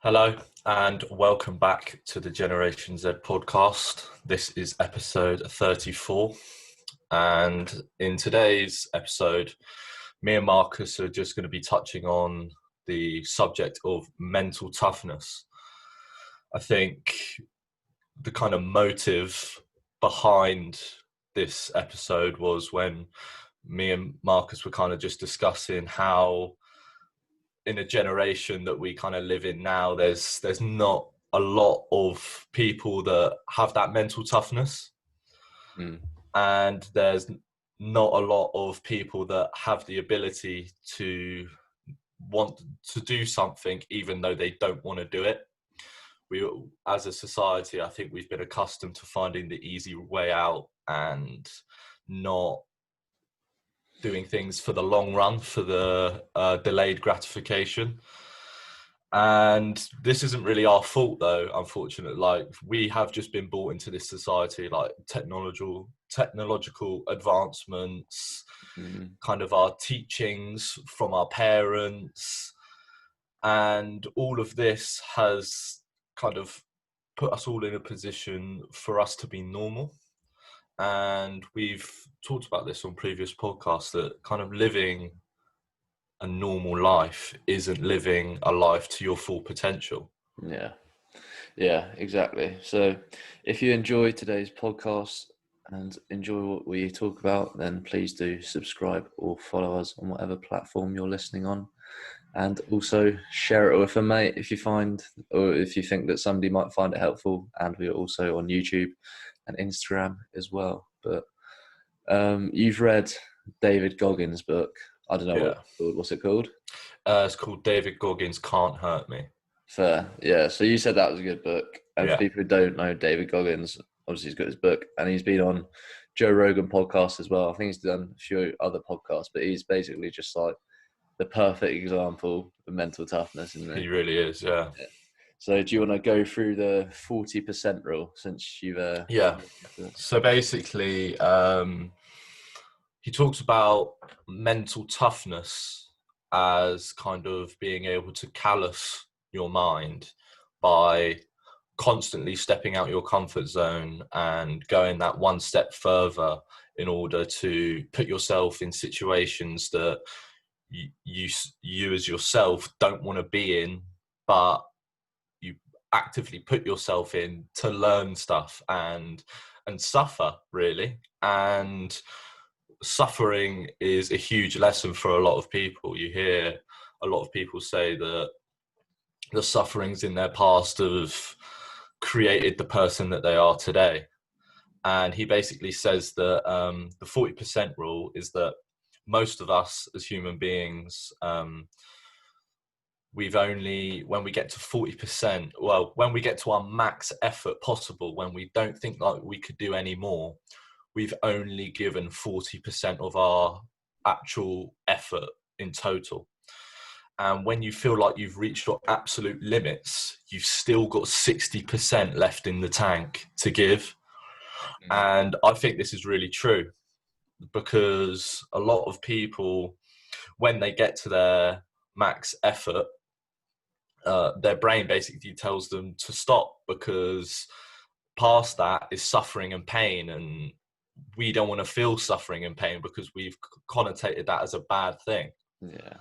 Hello and welcome back to the Generation Z podcast. This is episode 34, and in today's episode, me and Marcus are just going to be touching on the subject of mental toughness. I think the kind of motive behind this episode was when me and Marcus were kind of just discussing how in a generation that we kind of live in now, there's not a lot of people that have that mental toughness, and there's not a lot of people that have the ability to want to do something even though they don't want to do it. We, as a society, I think we've been accustomed to finding the easy way out and not doing things for the long run, for the delayed gratification. And this isn't really our fault, though, unfortunately. Like, we have just been brought into this society, like technological advancements, kind of our teachings from our parents, and all of this has kind of put us all in a position for us to be normal. And we've talked about this on previous podcasts, that kind of living a normal life isn't living a life to your full potential. Yeah, exactly. So if you enjoy today's podcast and enjoy what we talk about, then please do subscribe or follow us on whatever platform you're listening on. And also share it with a mate if you find, or if you think that somebody might find it helpful. And we are also on YouTube and Instagram as well. But you've read David Goggins' book. I don't know what's it called? It's called David Goggins Can't Hurt Me. Fair. Yeah. So you said that was a good book. And for people who don't know David Goggins, obviously he's got his book and he's been on Joe Rogan podcast as well. I think he's done a few other podcasts, but he's basically just like the perfect example of mental toughness, isn't he? He really is, yeah. So do you want to go through the 40% rule since you've... So basically, he talks about mental toughness as kind of being able to callous your mind by constantly stepping out your comfort zone and going that one step further in order to put yourself in situations that you as yourself don't want to be in, but you actively put yourself in to learn stuff and suffer, really. And suffering is a huge lesson for a lot of people. You hear a lot of people say that the sufferings in their past have created the person that they are today. And he basically says that the 40% rule is that most of us as human beings, when we get to 40%, when we get to our max effort possible, when we don't think like we could do any more, we've only given 40% of our actual effort in total. And when you feel like you've reached your absolute limits, you've still got 60% left in the tank to give. And I think this is really true, because a lot of people, when they get to their max effort, their brain basically tells them to stop, because past that is suffering and pain, and we don't want to feel suffering and pain because we've connotated that as a bad thing. Yeah.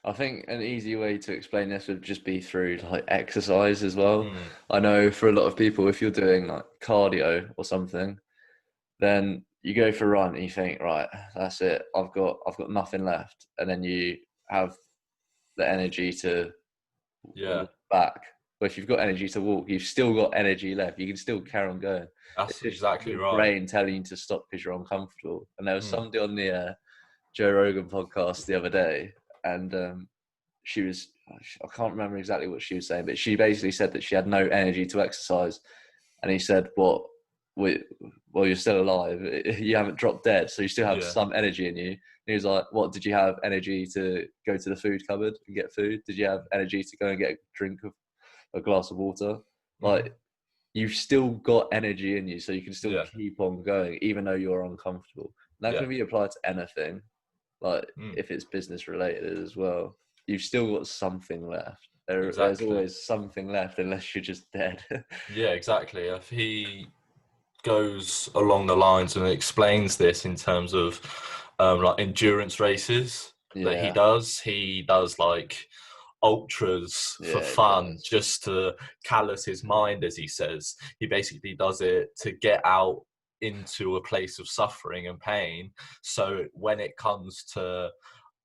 I think an easy way to explain this would just be through like exercise as well. I know for a lot of people, if you're doing like cardio or something, then you go for a run and you think, right, that's it, I've got nothing left, and then you have the energy to walk back. But if you've got energy to walk, you've still got energy left. You can still carry on going. That's exactly right. Brain telling you to stop because you're uncomfortable. And there was somebody on the Joe Rogan podcast the other day, and she was, I can't remember exactly what she was saying, but she basically said that she had no energy to exercise. And he said, well, you're still alive. You haven't dropped dead, so you still have some energy in you. And he was like, what, did you have energy to go to the food cupboard and get food? Did you have energy to go and get a drink of a glass of water? Like, you've still got energy in you, so you can still keep on going, even though you're uncomfortable. And that can be applied to anything, like if it's business related as well. You've still got something left. There's exactly. always something left unless you're just dead. Yeah, exactly. If he goes along the lines and explains this in terms of like endurance races that Yeah, he does like ultras for yeah, it fun does. just to callous his mind, as he says. He basically does it to get out into a place of suffering and pain, so when it comes to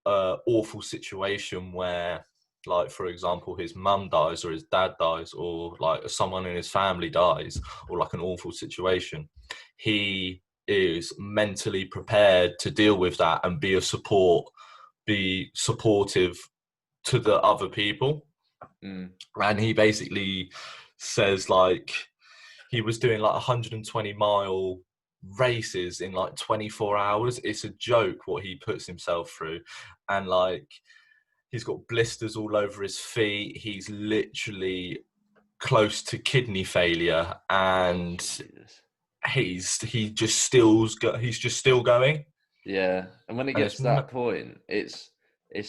awful situation where, like, for example, his mum dies or his dad dies or like someone in his family dies, or like an awful situation, he is mentally prepared to deal with that and be be supportive to the other people. Mm. And he basically says, like, he was doing like 120-mile races in like 24 hours. It's a joke what he puts himself through. And like, he's got blisters all over his feet. He's literally close to kidney failure, and Jesus. he's just still going. Yeah, and when it And gets to that point, it's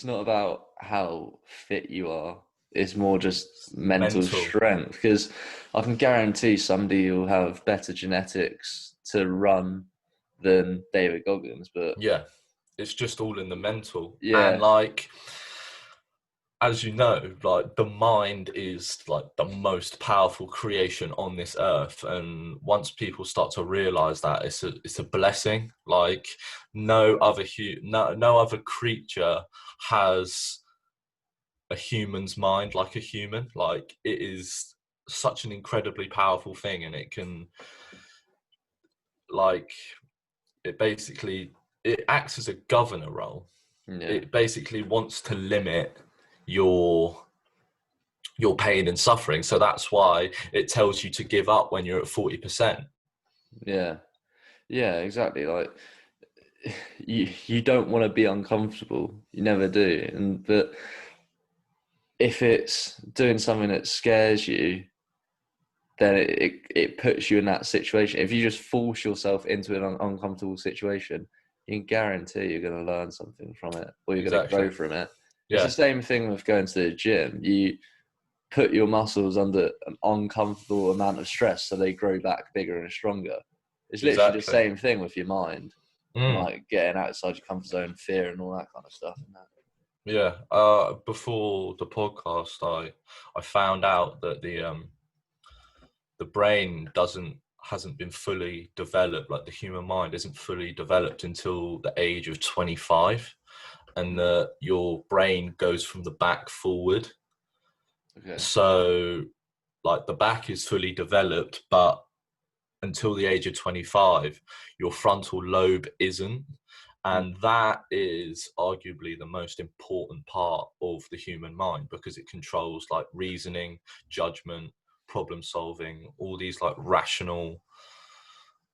not about how fit you are. It's more just it's mental mental. strength. Because I can guarantee somebody will have better genetics to run than David Goggins. But Yeah, it's just all in the mental. And yeah, like, as you know, like, the mind is like the most powerful creation on this earth, and once people start to realize that, it's a blessing. Like, no other creature has a human's mind like a human. Like, it is such an incredibly powerful thing, and it can, like, it basically, it acts as a governor role. yeah, It basically wants to limit your pain and suffering. So that's why it tells you to give up when you're at 40%. yeah, yeah, exactly. Like you don't want to be uncomfortable. You never do. But if it's doing something that scares you, then it puts you in that situation. If you just force yourself into an uncomfortable situation, you can guarantee you're going to learn something from it, or you're going to Exactly. grow from it. It's the Yeah, same thing with going to the gym. You put your muscles under an uncomfortable amount of stress so they grow back bigger and stronger. It's literally the exactly. same thing with your mind and Mm, like getting outside your comfort zone, fear, and all that kind of stuff. And that. yeah. Before the podcast, I found out that the brain hasn't been fully developed. Like, the human mind isn't fully developed until the age of 25, and that your brain goes from the back forward. Okay. So, like, the back is fully developed, but until the age of 25, your frontal lobe isn't. And that is arguably the most important part of the human mind, because it controls like reasoning, judgment, problem solving, all these like rational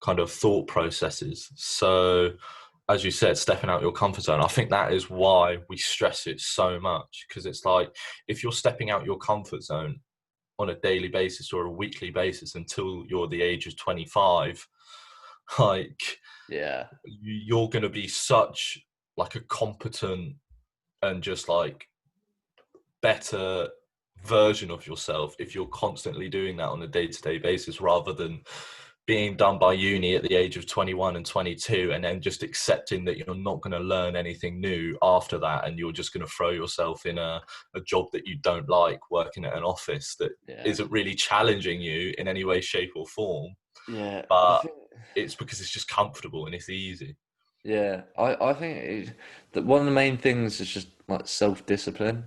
kind of thought processes. So, as you said, stepping out your comfort zone, I think that is why we stress it so much, because it's like, if you're stepping out your comfort zone on a daily basis or a weekly basis until you're the age of 25, like, Yeah. you're going to be such like a competent and just like better version of yourself if you're constantly doing that on a day-to-day basis, rather than being done by uni at the age of 21 and 22 and then just accepting that you're not going to learn anything new after that, and you're just going to throw yourself in a job that you don't like, working at an office that Yeah. isn't really challenging you in any way, shape or form, Yeah. I but think. it's because it's just comfortable and it's easy. Yeah, I think that one of the main things is just like self-discipline.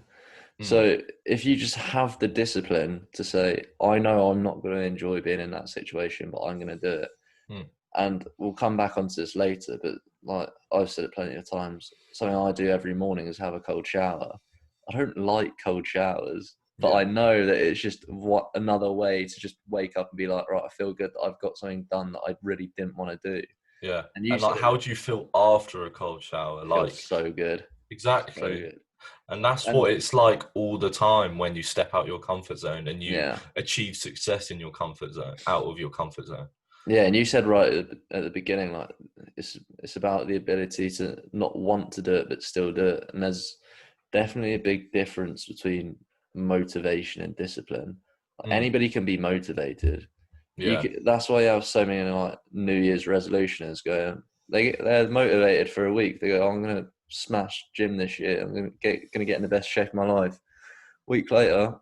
Mm, So if you just have the discipline to say, I know I'm not going to enjoy being in that situation, but I'm going to do it. mm, And we'll come back onto this later, but like I've said it plenty of times, something I do every morning is have a cold shower. I don't like cold showers, but yeah. I know that it's just what another way to just wake up and be like, right, I feel good that I've got something done that I really didn't want to do. Yeah. And you And like, said it, how do you feel after a cold shower? feels Like, so good. So exactly. good. And that's And what it's like all the time when you step out your comfort zone and you yeah, achieve success in your comfort zone, out of your comfort zone. yeah, and you said right at the beginning, like it's about the ability to not want to do it but still do it. And there's definitely a big difference between motivation and discipline. Mm. Anybody can be motivated. Yeah. That's why you have so many like New Year's resolutions going. They're motivated for a week. They go, I'm gonna smash gym this year. I'm gonna get in the best shape of my life. Week later,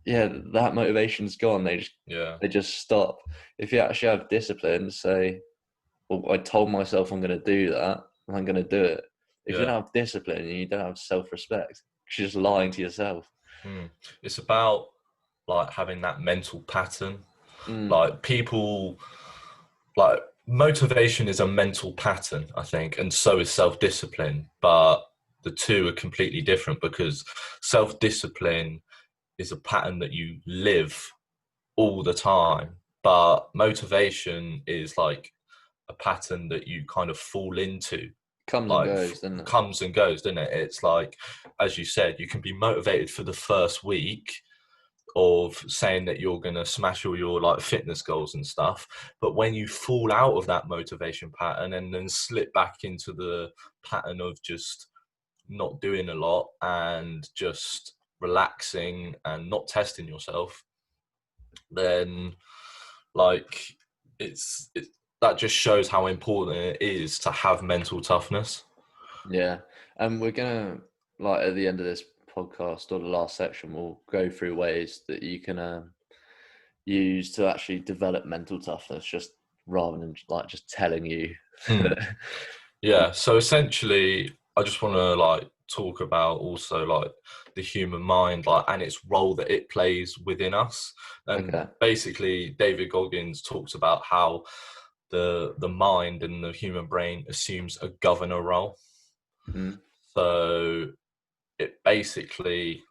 yeah, that motivation's gone. Yeah. They just stop. If you actually have discipline, say, well, I told myself I'm going to do that, and I'm going to do it. If you Yeah. don't have discipline and you don't have self-respect, you're just lying to yourself. Mm. It's about like having that mental pattern. Mm. Like people, like motivation is a mental pattern, I think, and so is self-discipline. But the two are completely different, because self-discipline is a pattern that you live all the time, but motivation is like a pattern that you kind of fall into, Comes and like goes, doesn't it? comes and goes, doesn't it? It's like, as you said, you can be motivated for the first week of saying that you're going to smash all your like fitness goals and stuff, but when you fall out of that motivation pattern and then slip back into the pattern of just not doing a lot and just relaxing and not testing yourself, then like it that just shows how important it is to have mental toughness. Yeah. And we're going to, like, at the end of this podcast or the last section, we'll go through ways that you can use to actually develop mental toughness, just rather than like just telling you. Mm. Yeah, so essentially I just want to like talk about also like the human mind, like, and its role that it plays within us. And Okay. basically David Goggins talks about how the mind and the human brain assumes a governor role. Mm. So it basically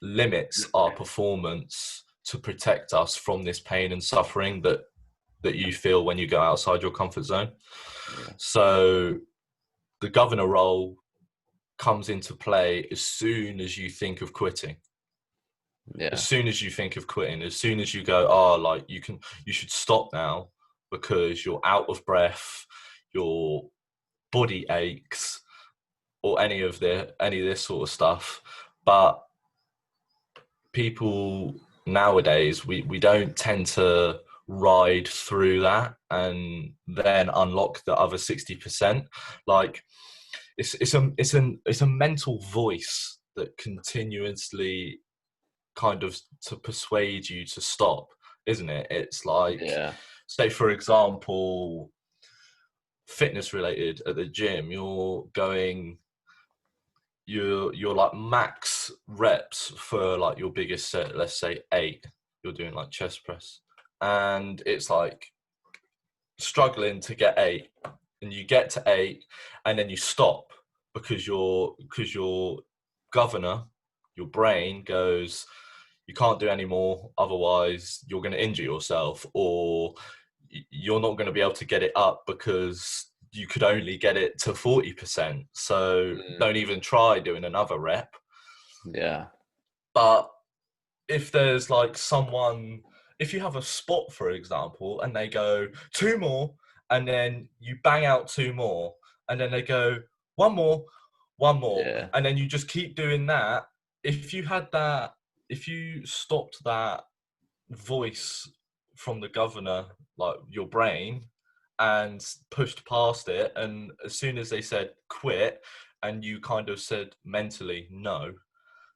limits our performance to protect us from this pain and suffering that you feel when you go outside your comfort zone. Yeah. So the governor role comes into play as soon as you think of quitting. As Yeah. soon as you think of quitting, as soon as you go, oh, like you should stop now because you're out of breath, your body aches, or any of this sort of stuff. But people nowadays, we don't tend to ride through that and then unlock the other 60%. Like it's a mental voice that continuously kind of to persuade you to stop, isn't it? It's like, Yeah. say for example, fitness related at the gym, you're like max reps for like your biggest set, let's say 8, you're doing like chest press, and it's like struggling to get 8, and you get to 8 and then you stop because your governor, your brain goes, you can't do any more, otherwise you're going to injure yourself, or you're not going to be able to get it up because you could only get it to 40%, so Mm. don't even try doing another rep. Yeah. But if there's like someone, if you have a spot, for example, and they go 2 more, and then you bang out 2 more, and then they go 1 more, 1 more, Yeah. and then you just keep doing that. If you had that, if you stopped that voice from the governor, like your brain, and pushed past it, and as soon as they said quit, and you kind of said mentally no,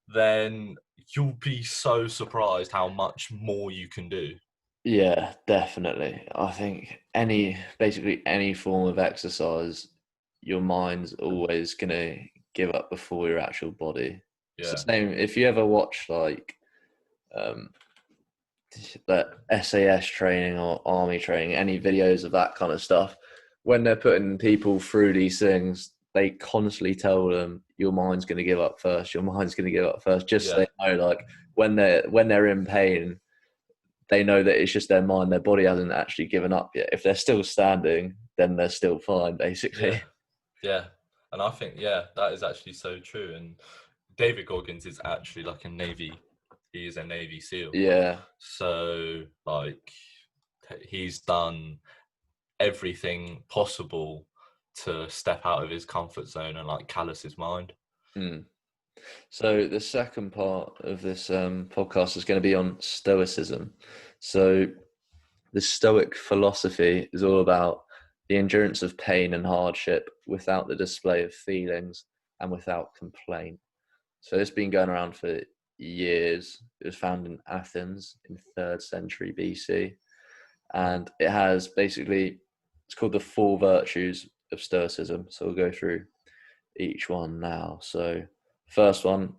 then you'll be so surprised how much more you can do. Yeah, definitely. I think basically any form of exercise, your mind's always gonna give up before your actual body. It's the Yeah, same if you ever watch like um that SAS training or army training, any videos of that kind of stuff, when they're putting people through these things, they constantly tell them your mind's gonna give up first, your mind's gonna give up first, just so yeah, they know like when they're in pain, they know that it's just their mind, their body hasn't actually given up yet. If they're still standing, then they're still fine, yeah, basically. yeah. And I think, yeah, that is actually so true. And David Goggins is actually like he is a Navy SEAL. Yeah. So like he's done everything possible to step out of his comfort zone and like callous his mind. Mm. So the second part of this podcast is going to be on Stoicism. So the Stoic philosophy is all about the endurance of pain and hardship without the display of feelings and without complaint. So it's been going around for years. It was founded in Athens in 3rd century BC. And it has basically, it's called the 4 virtues of Stoicism. So we'll go through each one now. So first one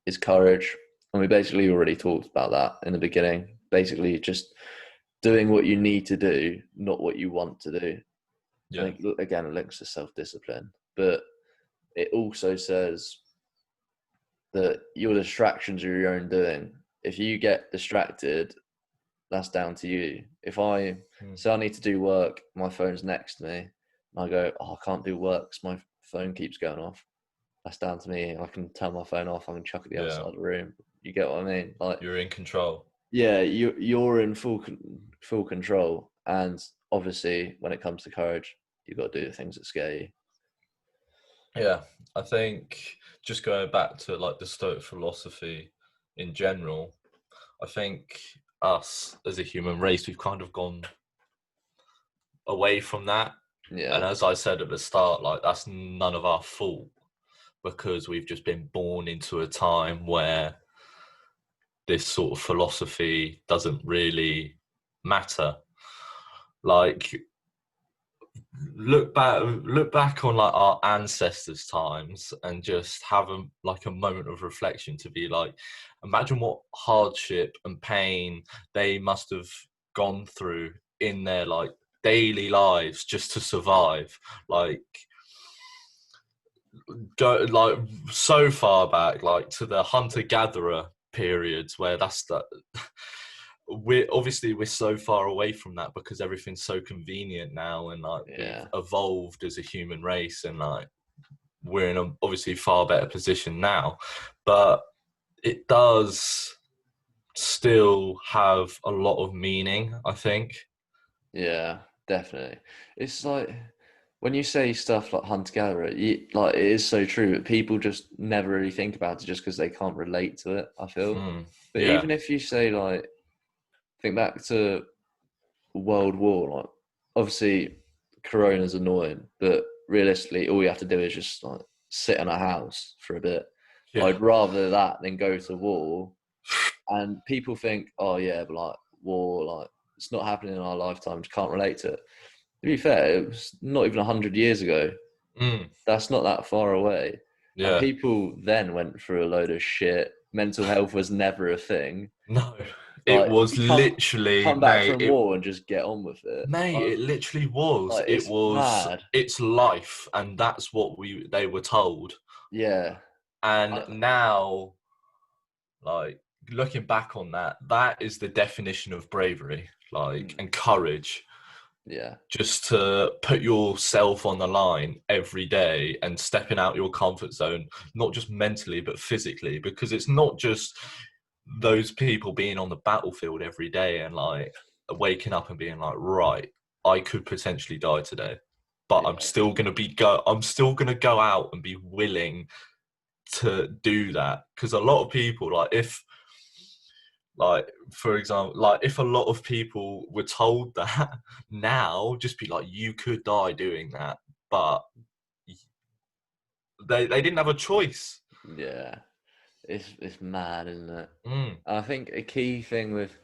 is courage. And we basically already talked about that in the beginning. Basically just doing what you need to do, not what you want to do. Yeah. I think, again, it links to self-discipline. But it also says that your distractions are your own doing. If you get distracted, that's down to you. If I say I need to do work, my phone's next to me, and I go, oh, I can't do work because my phone keeps going off. That's down to me. I can turn my phone off. I can chuck it the other side of the room. You get what I mean? Like, you're in control. Yeah, you're in full control. And obviously, when it comes to courage, you've got to do the things that scare you. Yeah, I think just going back to like the Stoic philosophy in general, I think us as a human race, we've kind of gone away from that. Yeah. And as I said at the start, like that's none of our fault because we've just been born into a time where this sort of philosophy doesn't really matter. Like look back on like our ancestors' times and just have a moment of reflection to be like, imagine what hardship and pain they must have gone through in their like daily lives just to survive. Like go like so far back, like to the hunter-gatherer periods where that's the we're so far away from that because everything's so convenient now, and like we've evolved as a human race, and like we're in a obviously far better position now, but it does still have a lot of meaning, I think. Yeah, definitely. It's like when you say stuff like hunter-gatherer, like it is so true, but people just never really think about it just because they can't relate to it, I feel. But Yeah. even if you say like, think back to World War, like obviously Corona's annoying, but realistically, all you have to do is just like sit in a house for a bit. Yeah. I'd rather that than go to war. And people think, oh yeah, but like war, like it's not happening in our lifetimes. Can't relate to it. To be fair, it was not even 100 years ago. That's not that far away. Yeah. And people then went through a load of shit. Mental health was never a thing. No. Like, It was literally come back from war and just get on with it. Mate, it literally was. Like, it was mad. It's life, and that's what they were told. Yeah. And now, like looking back on that, that is the definition of bravery, like and courage. Yeah. Just to put yourself on the line every day and stepping out your comfort zone, not just mentally but physically, because it's not just those people being on the battlefield every day and like waking up and being like, right, I could potentially die today, but I'm still gonna go out and be willing to do that. Because a lot of people, for example, like if a lot of people were told that now, just be like, you could die doing that, but they didn't have a choice. Yeah. It's mad, isn't it? I think a key thing with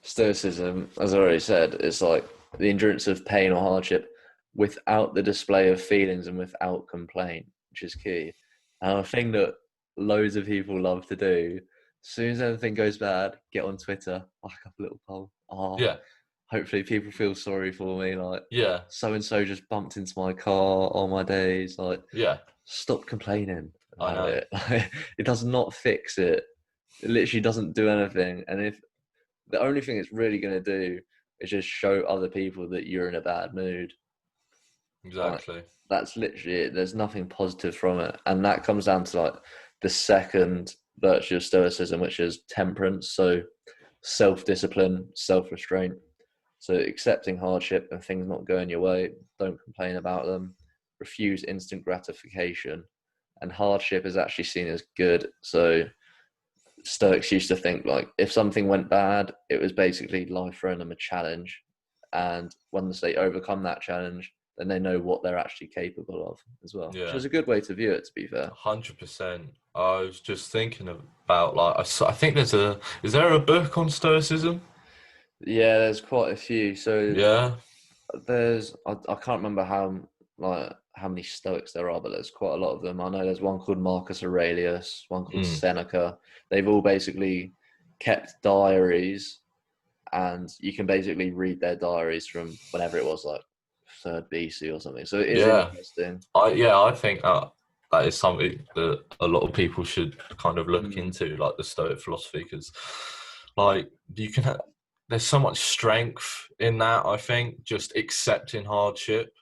Stoicism, as I already said, is like the endurance of pain or hardship without the display of feelings and without complaint, which is key. And a thing that loads of people love to do, as soon as anything goes bad, get on Twitter, like a little poll. Hopefully people feel sorry for me. Like, so and so just bumped into my car on my days. Like, stop complaining about it. It does not fix it. It literally doesn't do anything. And if the only thing it's really going to do is just show other people that you're in a bad mood. Exactly. Like, that's literally it. There's nothing positive from it. And that comes down to like the second virtue of Stoicism, which is temperance. So self-discipline, self-restraint. So accepting hardship and things not going your way, don't complain about them. Refuse instant gratification. and hardship is actually seen as good. So Stoics used to think like if something went bad, it was basically life throwing them a challenge, and once they overcome that challenge, then they know what they're actually capable of as well, which Yeah, is a good way to view it, to be fair. 100%. I was just thinking about like I think is there a book on Stoicism? Yeah, there's quite a few. So Yeah. there's I can't remember how many Stoics there are, but there's quite a lot of them. I know there's one called Marcus Aurelius, one called Mm. Seneca. They've all basically kept diaries, and you can basically read their diaries from whenever it was, like third BC or something. So it is Yeah. interesting. I think that is something that a lot of people should kind of look Mm, into, like the Stoic philosophy, because like you can there's so much strength in that. I think just accepting hardship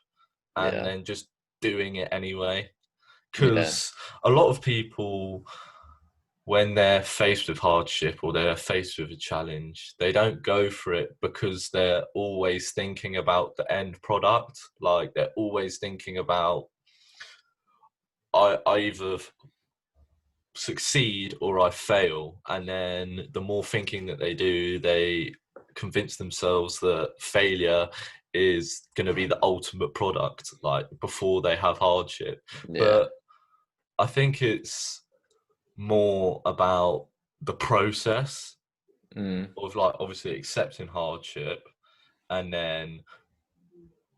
and yeah, then just doing it anyway. yeah, Because a lot of people, when they're faced with hardship or they're faced with a challenge, they don't go for it because they're always thinking about the end product. Like they're always thinking about, I either succeed or I fail. And then the more thinking that they do, they convince themselves that failure is going to be the ultimate product, like before they have hardship. yeah, But I think it's more about the process mm, of like obviously accepting hardship and then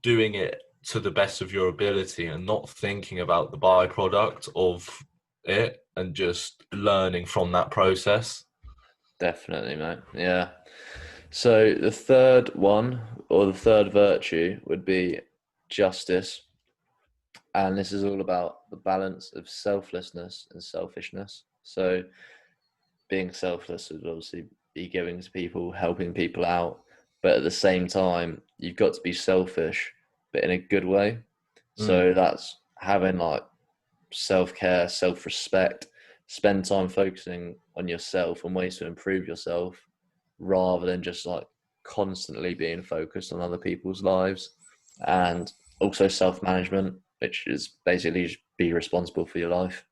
doing it to the best of your ability and not thinking about the byproduct of it and just learning from that process. definitely, mate. Yeah. So the third one, or the third virtue, would be justice. And this is all about the balance of selflessness and selfishness. So being selfless would obviously be giving to people, helping people out, but at the same time, you've got to be selfish, but in a good way. Mm, So that's having like self care, self respect, spend time focusing on yourself and ways to improve yourself rather than just like constantly being focused on other people's lives. And also self management, which is basically just be responsible for your life,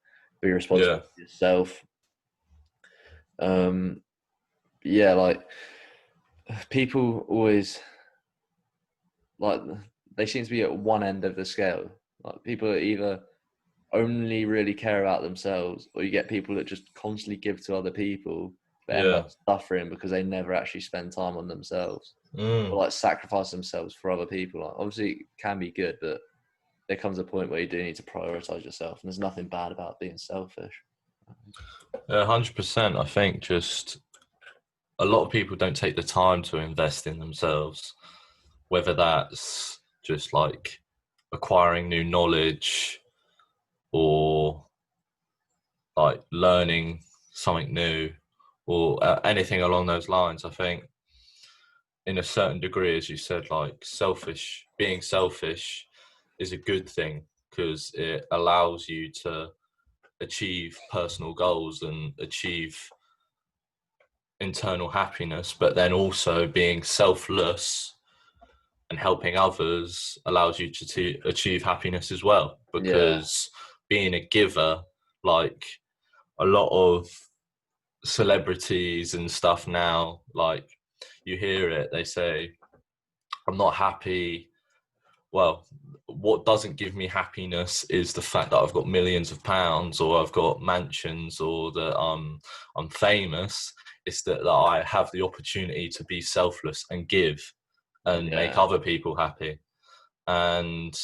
be yeah, responsible for yourself. Um, yeah, like people always like they seem to be at one end of the scale. Like people either only really care about themselves, or you get people that just constantly give to other people but end yeah. up suffering because they never actually spend time on themselves or Mm. like sacrifice themselves for other people. Like obviously it can be good, but there comes a point where you do need to prioritize yourself, and there's nothing bad about being selfish. Yeah, 100%. I think just a lot of people don't take the time to invest in themselves, whether that's just like acquiring new knowledge or like learning something new or anything along those lines. I think in a certain degree, as you said, like being selfish is a good thing because it allows you to achieve personal goals and achieve internal happiness, but then also being selfless and helping others allows you to achieve happiness as well, Yeah, because being a giver, like a lot of celebrities and stuff now, like you hear it, they say, I'm not happy. Well, what doesn't give me happiness is the fact that I've got millions of pounds or I've got mansions or that I'm famous. It's that I have the opportunity to be selfless and give and make yeah, other people happy. And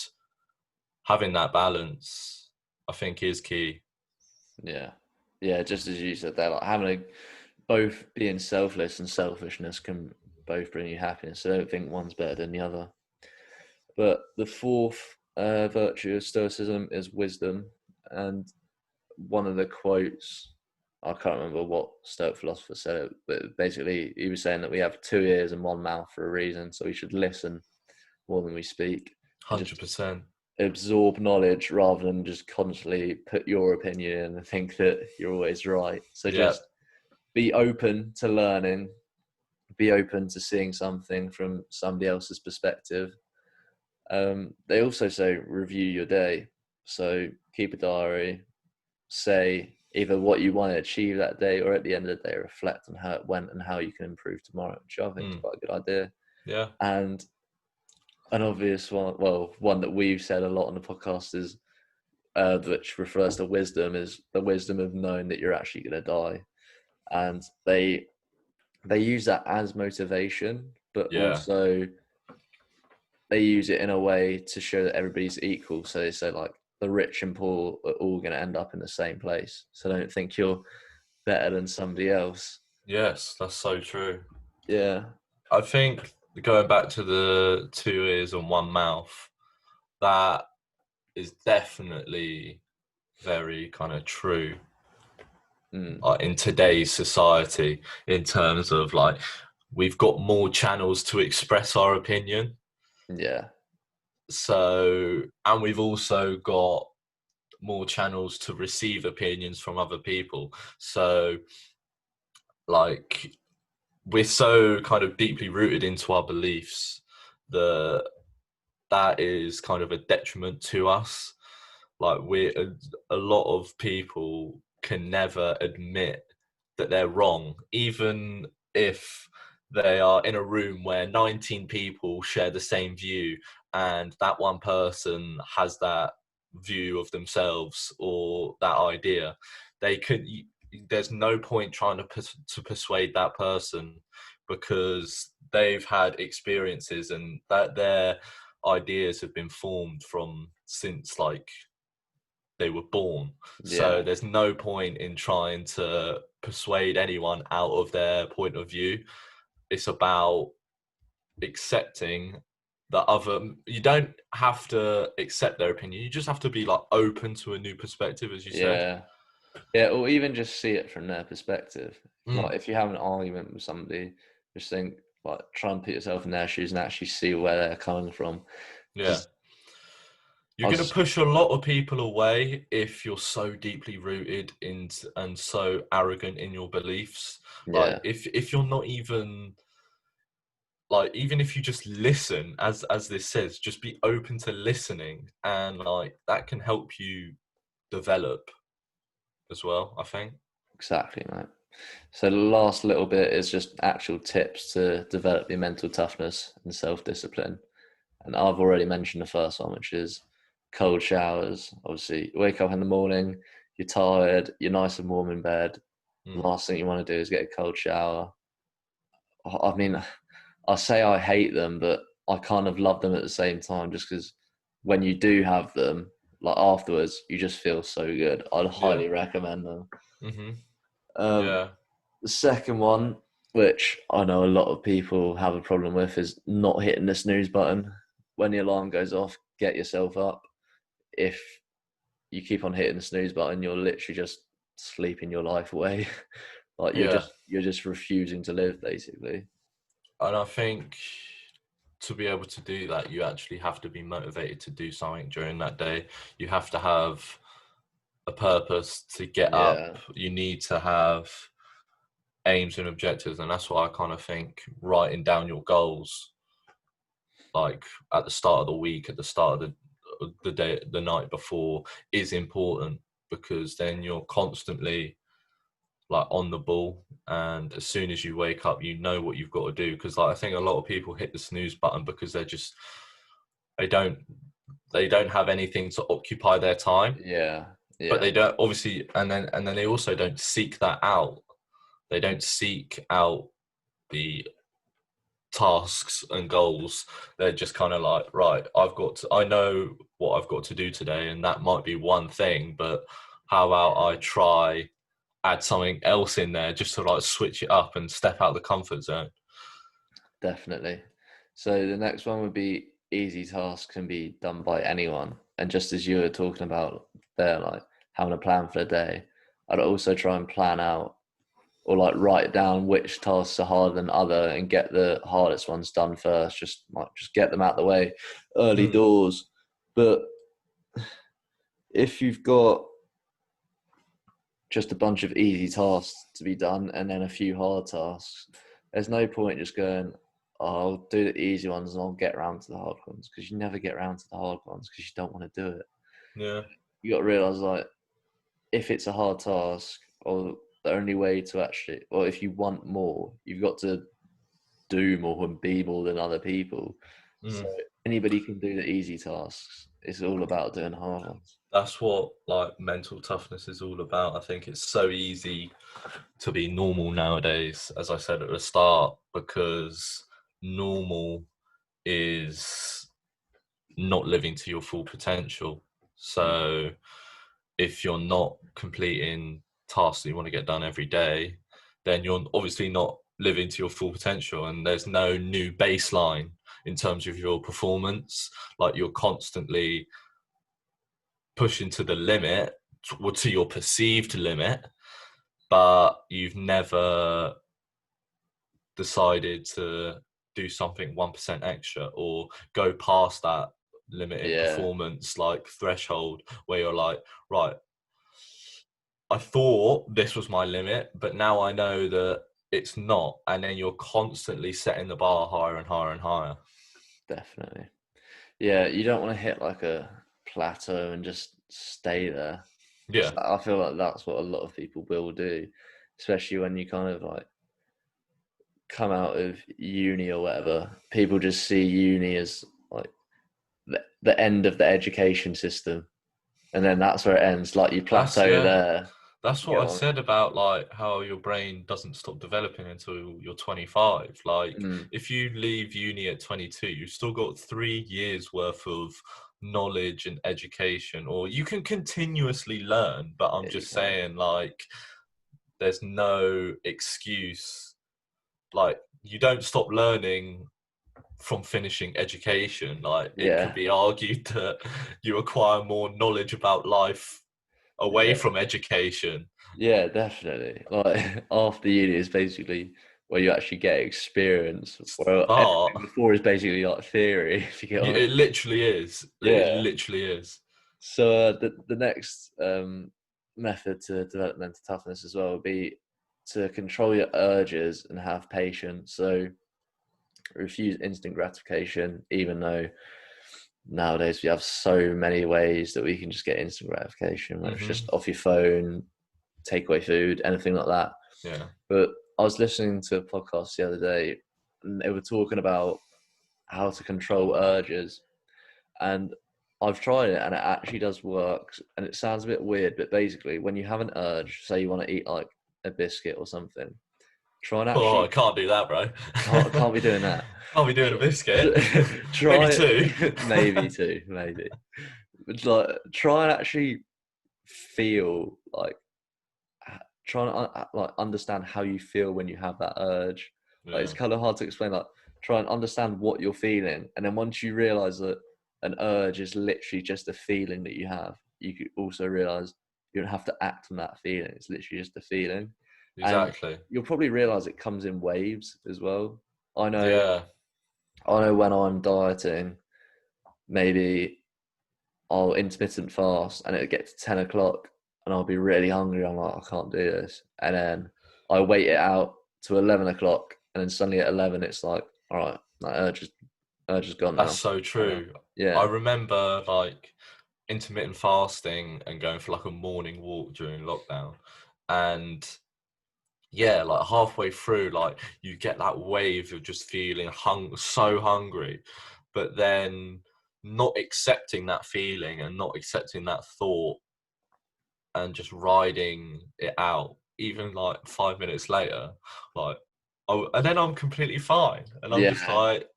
having that balance, I think, is key. yeah, yeah. Just as you said, there, like having both being selfless and selfishness can both bring you happiness. So I don't think one's better than the other. But the fourth virtue of Stoicism is wisdom. And one of the quotes, I can't remember what Stoic philosopher said it, but basically he was saying that we have two ears and one mouth for a reason. So we should listen more than we speak and just 100%. absorb knowledge rather than just constantly put your opinion in and think that you're always right. So Yeah. just be open to learning, be open to seeing something from somebody else's perspective. They also say review your day. So keep a diary, say either what you want to achieve that day, or at the end of the day, reflect on how it went and how you can improve tomorrow, which I think is quite a good idea. Yeah. And an obvious one, well, one that we've said a lot on the podcast is, which refers to wisdom, is the wisdom of knowing that you're actually going to die. And they use that as motivation, but Yeah. also they use it in a way to show that everybody's equal. So they say like the rich and poor are all going to end up in the same place. So don't think you're better than somebody else. Yes, that's so true. Yeah. I think going back to the 2 ears and 1 mouth, that is definitely very kind of true in today's society, in terms of like we've got more channels to express our opinion. Yeah. So, and we've also got more channels to receive opinions from other people. So, like, we're so kind of deeply rooted into our beliefs that that is kind of a detriment to us. Like, a lot of people can never admit that they're wrong, even if they are in a room where 19 people share the same view and that one person has that view of themselves or that idea. There's no point trying to persuade that person, because they've had experiences and that their ideas have been formed from since like they were born. So Yeah. there's no point in trying to persuade anyone out of their point of view. It's about accepting the other. You don't have to accept their opinion. You just have to be like open to a new perspective, as you said. Yeah. Yeah. Or even just see it from their perspective. Mm, Like if you have an argument with somebody, just think, like, try and put yourself in their shoes and actually see where they're coming from. yeah. Because You're going to push a lot of people away if you're so deeply rooted in and so arrogant in your beliefs. Like yeah, if you're not even like, even if you just listen, as this says, just be open to listening, and like that can help you develop as well, I think. exactly, mate. So the last little bit is just actual tips to develop your mental toughness and self-discipline. And I've already mentioned the first one, which is cold showers. Obviously, you wake up in the morning, you're tired, you're nice and warm in bed. The Mm. last thing you want to do is get a cold shower. I mean, I say I hate them, but I kind of love them at the same time, just because when you do have them, like afterwards, you just feel so good. I'd Yeah. highly recommend them. Mm-hmm. Um, Yeah. the second one, which I know a lot of people have a problem with, is not hitting the snooze button. When the alarm goes off, get yourself up. If you keep on hitting the snooze button, you're literally just sleeping your life away. Like Yeah. you're just refusing to live, basically. And I think to be able to do that, you actually have to be motivated to do something during that day. You have to have a purpose to get up. Yeah, You need to have aims and objectives, and that's why I kind of think writing down your goals, like at the start of the week, at the start of the day, the night before, is important, because then you're constantly like on the ball, and as soon as you wake up, you know what you've got to do. Because like I think a lot of people hit the snooze button because they don't they don't have anything to occupy their time, yeah, but yeah, they don't obviously, and then they also don't seek that out. They don't seek out the tasks and goals. They're just kind of like, right, I know what I've got to do today, and that might be one thing, but how about I try add something else in there just to like switch it up and step out of the comfort zone. definitely. So the next one would be easy tasks can be done by anyone. And just as you were talking about there, like having a plan for the day, I'd also try and plan out or like write down which tasks are harder than other and get the hardest ones done first. Just get them out the way early Mm. doors. But if you've got just a bunch of easy tasks to be done and then a few hard tasks, there's no point just going, oh, I'll do the easy ones and I'll get around to the hard ones, because you never get around to the hard ones because you don't want to do it. Yeah. You got to realize, like, if it's a hard task, or the only way to actually, or if you want more, you've got to do more and be more than other people. So Mm. anybody can do the easy tasks. It's all about doing hard ones. That's what like mental toughness is all about. I think it's so easy to be normal nowadays, as I said at the start, because normal is not living to your full potential. So if you're not completing tasks that you want to get done every day, then you're obviously not living to your full potential, and there's no new baseline in terms of your performance. Like, you're constantly pushing to the limit, to your perceived limit, but you've never decided to do something 1% extra or go past that limited Yeah, performance like threshold where you're like, right, I thought this was my limit, but now I know that it's not. And then you're constantly setting the bar higher and higher and higher. definitely. Yeah, you don't want to hit like a plateau and just stay there. Yeah, I feel like that's what a lot of people will do, especially when you kind of like come out of uni or whatever. People just see uni as like the end of the education system, and then that's where it ends. Like you that's plateau yeah. there. That's You what I know? said about like how your brain doesn't stop developing until you're 25. Like, Mm, if you leave uni at 22, you've still got 3 years worth of knowledge and education, or you can continuously learn. But I'm yeah, you just can. saying, like, there's no excuse. Like, you don't stop learning from finishing education. Like, it could Yeah, be argued that you acquire more knowledge about life away yeah, from education. yeah, definitely. Like after uni is basically where you actually get experience. Where But everything before is basically like theory. If you get what I it mean. literally is. It Yeah. literally is. So the next method to develop mental toughness as well would be to control your urges and have patience. So refuse instant gratification, even though nowadays we have so many ways that we can just get instant gratification, whether it's Hmm. just off your phone, takeaway food, anything like that. Yeah. But I was listening to a podcast the other day, and they were talking about how to control urges. And I've tried it, and it actually does work. And it sounds a bit weird, but basically, when you have an urge, say you want to eat like a biscuit or something, try and Oh, I actually can't do that, bro. can't be doing that. Can't be doing a biscuit. Maybe Try two. maybe two, maybe. But like, try and actually feel like trying to like understand how you feel when you have that urge. Like it's Yeah, kind of hard to explain. Like try and understand what you're feeling, and then once you realize that an urge is literally just a feeling that you have, you could also realize you don't have to act on that feeling. It's literally just a feeling, and exactly. you'll probably realize it comes in waves as well. I know. Yeah, I know when I'm dieting, maybe I'll intermittent fast and it'll get to 10 o'clock and I'll be really hungry. I'm like, I can't do this. And then I wait it out to 11 o'clock and then suddenly at 11, it's like, all right, that urge is gone that's now. so true. I Yeah. remember like intermittent fasting and going for like a morning walk during lockdown. And yeah, like halfway through, like you get that wave of just feeling so hungry, but then not accepting that feeling and not accepting that thought and just riding it out, even like 5 minutes later, like, oh, and then I'm completely fine, and I'm just Yeah. like,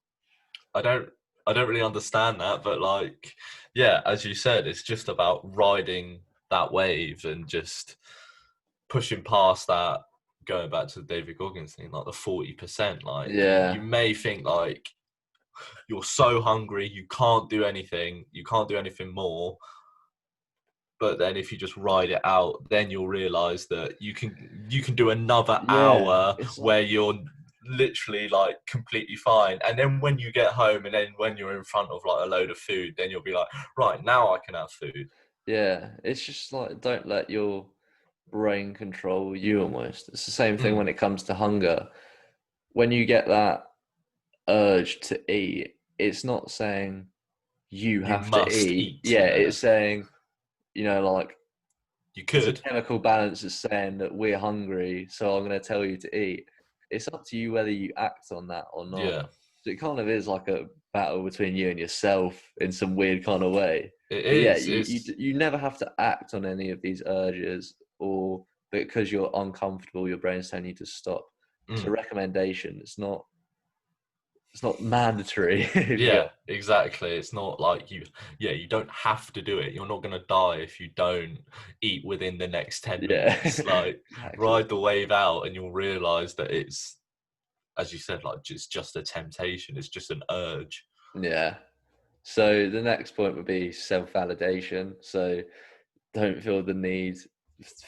I don't, I don't really understand that, but like, yeah, as you said, it's just about riding that wave and just pushing past that. Going back to the David Goggins thing, like the 40%, like you Yeah. may think like you're so hungry, you can't do anything more, but then if you just ride it out, then you'll realize that you can do another Yeah. hour It's like, where you're literally like completely fine, and then when you get home and then when you're in front of like a load of food, then you'll be like, right, now I can have food. yeah. It's just like, don't let your brain control you almost. It's the same thing Mm, when it comes to hunger. When you get that urge to eat, it's not saying you you have to must eat. eat, Yeah, yeah. it's saying, like You There's a could. chemical balance that's saying that we're hungry, so I'm going to tell you to eat. It's up to you whether you act on that or not. Yeah, So it kind of is like a battle between you and yourself in some weird kind of way. it But yeah, is. It's you never have to act on any of these urges, or because you're uncomfortable, your brain's telling you to stop. It's a mm, recommendation. It's not mandatory. If you yeah, get, exactly. It's not like you don't have to do it. You're not going to die if you don't eat within the next 10 yeah, minutes. Like, exactly. ride the wave out and you'll realize that it's, as you said, like, it's just a temptation. It's just an urge. Yeah. So the next point would be self-validation. So don't feel the need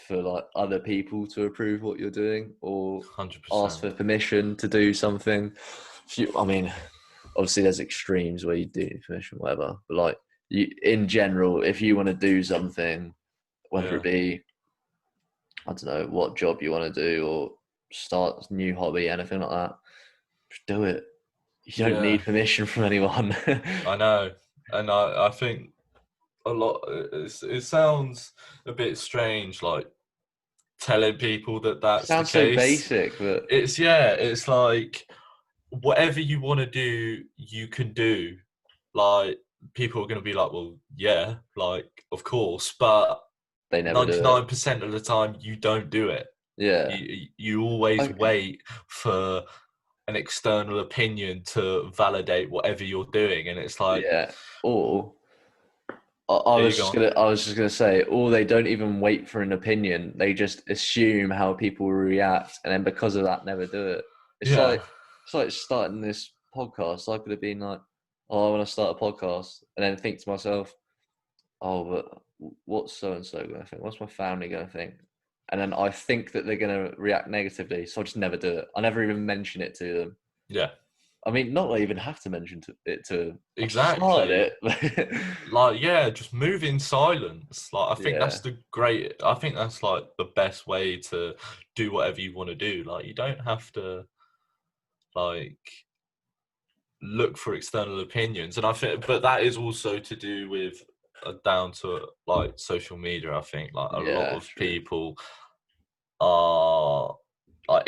for like other people to approve what you're doing or ask 100%. for permission to do something. I mean, obviously there's extremes where you do need permission, whatever. But like in general, if you want to do something, whether Yeah. it be I don't know what job you want to do or start a new hobby, anything like that, just do it. You don't Yeah, need permission from anyone. I know. And I think a lot, it sounds a bit strange, like telling people that that's the Sounds so case. basic, but It's like whatever you want to do, you can do. Like, people are going to be like, well, yeah, like, of course, but they never do it. 99% of the time you don't do it. Yeah. You always I, wait for an external opinion to validate whatever you're doing, and it's like, yeah. Or here you go. I was just gonna say, or they don't even wait for an opinion. They just assume how people will react, and then because of that, never do it. It's Yeah, like starting this podcast. I could have been like, oh, I want to start a podcast, and then think to myself, oh, but what's so and so gonna think? What's my family gonna think? And then I think that they're gonna react negatively, so I just never do it. I never even mention it to them. yeah, I mean, not that I even have to mention it to them. I've started exactly. it. Like, yeah, just move in silence. Like, Yeah. I think that's like the best way to do whatever you want to do. Like, you don't have to like look for external opinions. And I think, but that is also to do with down to like social media. I think like a lot Yeah, of true. people are like,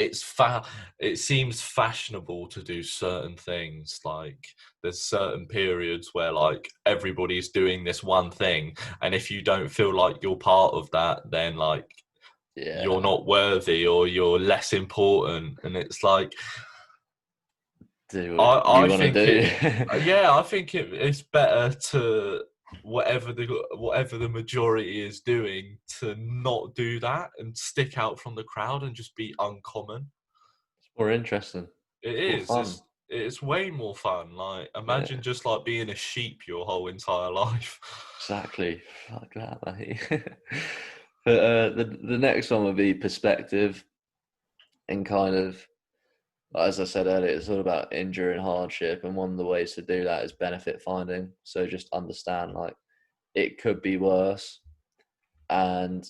it seems fashionable to do certain things. Like, there's certain periods where like everybody's doing this one thing, and if you don't feel like you're part of that, then like you're Yeah, not worthy or you're less important. And it's like, do what you I want to think it, do. yeah, I think it's better to whatever the majority is doing, to not do that and stick out from the crowd and just be uncommon. It's more interesting. It It's more is. fun. It's way more fun. Like, Yeah, imagine just like being a sheep your whole entire life. exactly. Fuck that, mate. But the next one would be perspective, and kind of, as I said earlier, it's all about enduring hardship, and one of the ways to do that is benefit finding. So just understand, like, it could be worse, and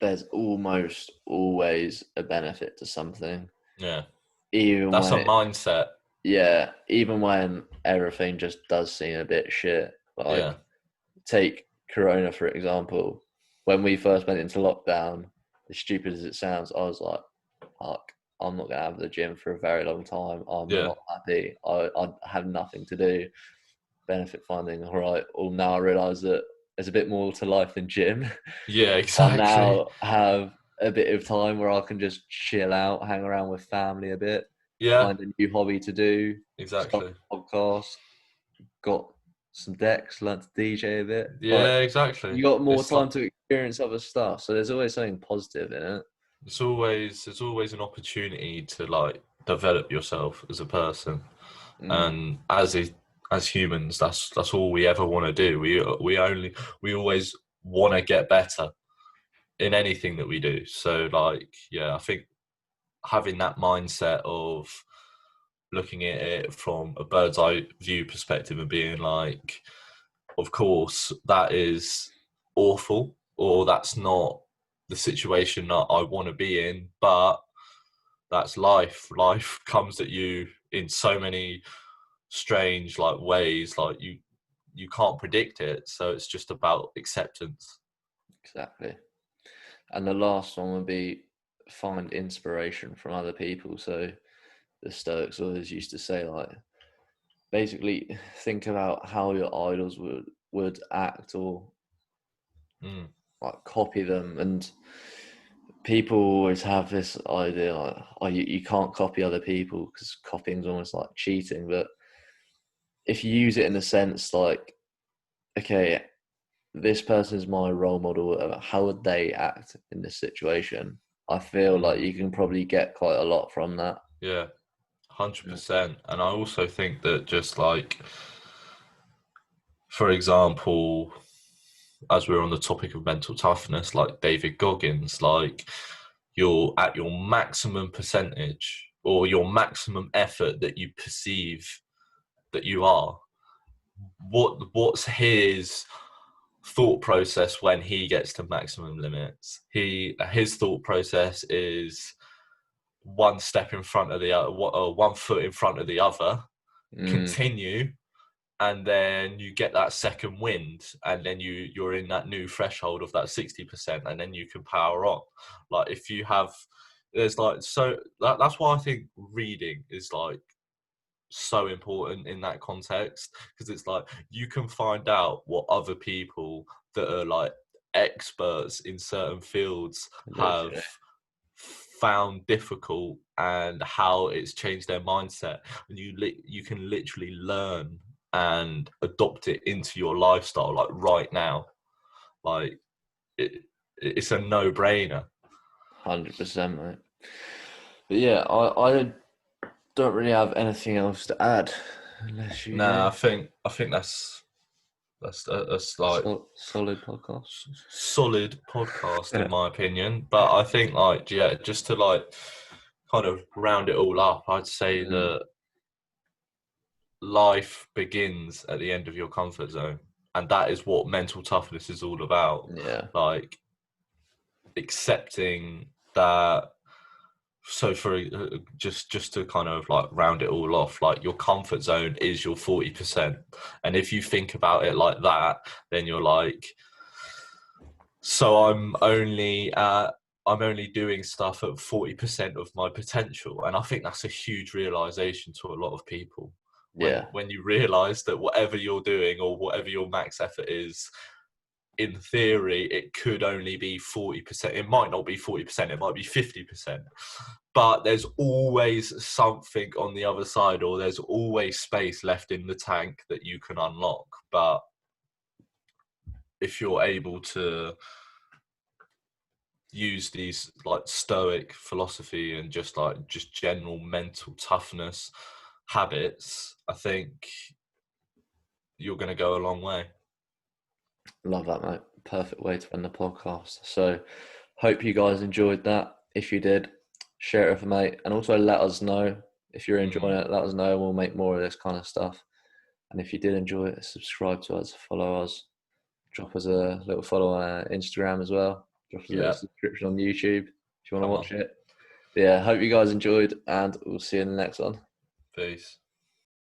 there's almost always a benefit to something, Yeah, even that's a when mindset. yeah, even when everything just does seem a bit shit. Yeah, Like, take Corona, for example. When we first went into lockdown, as stupid as it sounds, I was like, fuck, I'm not going to have the gym for a very long time. I'm yeah, not happy. I have nothing to do. Benefit finding, all right. Well, now I realise that there's a bit more to life than gym. yeah, I exactly. now have a bit of time where I can just chill out, hang around with family a bit, Yeah, find a new hobby to do, start exactly. a podcast, got some decks, learned to DJ a bit. Like, Yeah, exactly. you got more It's like, time to experience other stuff. So there's always something positive in it. there's always an opportunity to like develop yourself as a person. Mm, And as humans, that's all we ever want to do. We always want to get better in anything that we do. So like, yeah, I think having that mindset of looking at it from a bird's eye view perspective and being like, of course that is awful, or that's not the situation that I want to be in, but that's life. Life comes at you in so many strange like ways. Like, you can't predict it, so it's just about acceptance. exactly. And the last one would be find inspiration from other people. So the Stoics always used to say, like, basically think about how your idols would act, or like copy them. And people always have this idea like, oh, you can't copy other people because copying is almost like cheating. But if you use it in a sense like, okay, this person is my role model, whatever, how would they act in this situation? I feel like you can probably get quite a lot from that. Yeah, 100%. And I also think that just like, for example, as we're on the topic of mental toughness, like David Goggins, like you're at your maximum percentage or your maximum effort that you perceive that you are. What's his thought process when he gets to maximum limits? His thought process is one step in front of the other, 1 foot in front of the other, continue, and then you get that second wind, and then you're in that new threshold of that 60%, and then you can power on. Like if you have, there's like, so that's why I think reading is like so important in that context, because it's like you can find out what other people that are like experts in certain fields have found difficult and how it's changed their mindset, and you can literally learn and adopt it into your lifestyle like right now. Like it's a no-brainer. 100%, mate. But yeah, I don't really have anything else to add unless you Nah, do. I think that's like Solid podcast. solid podcast in Yeah. my opinion. But I think like, yeah, just to like kind of round it all up, I'd say that life begins at the end of your comfort zone, and that is what mental toughness is all about. Yeah. Like accepting that. So for just to kind of like round it all off, like your comfort zone is your 40%, and if you think about it like that, then you're like, so I'm only doing stuff at 40% of my potential. And I think that's a huge realization to a lot of people. Yeah. When you realize that whatever you're doing or whatever your max effort is, in theory, it could only be 40%. It might not be 40%, it might be 50%. But there's always something on the other side, or there's always space left in the tank that you can unlock. But if you're able to use these like stoic philosophy and just general mental toughness habits, I think you're going to go a long way. Love that, mate. Perfect way to end the podcast. So hope you guys enjoyed that. If you did, share it with a mate, and also let us know if you're enjoying it. Let us know, and we'll make more of this kind of stuff. And if you did enjoy it, subscribe to us, follow us, drop us a little follow on Instagram as well. Drop us a little subscription on YouTube if you want to watch it. But yeah, hope you guys enjoyed, and we'll see you in the next one. Peace.